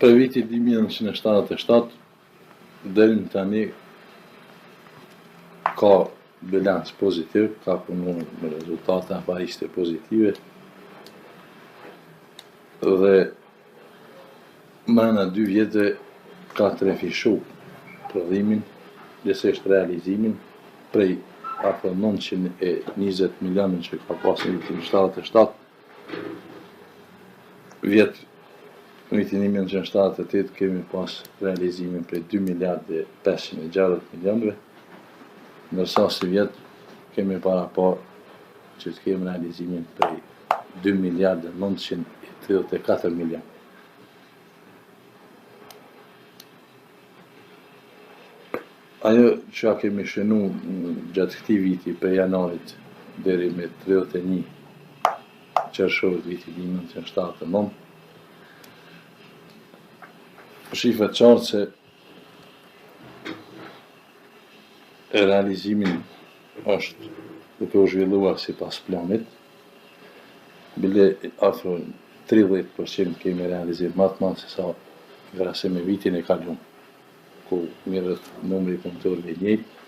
Për vitin 1977 deri në tani ka bilanc pozitiv, ka punu me rezultate afariste pozitive dhe mrena 2 vjetëve ka të refishu prodhimin, gjithsesi realizimin prej afër 920 milionëve që ka pasur në vitin 77 vjet. Në vitin 1978 kemi pas realizimin prej 2 miliardë 560 milionëve, ndërsa si vjet kemi para pa që të kemi realizimin prej 2 miliardë 934 milionë. Ajo që kemi shënu gjatë këtij viti për janarit deri me 31 qershorit vitit 1979 shifet qartë se realizimin është duke u zhvilluar sipas planit, bile afër 30% kemi realizim më të madh se sa krahasim me vitin e kaluar, ku mirët numri punëtorëve i njëjtë,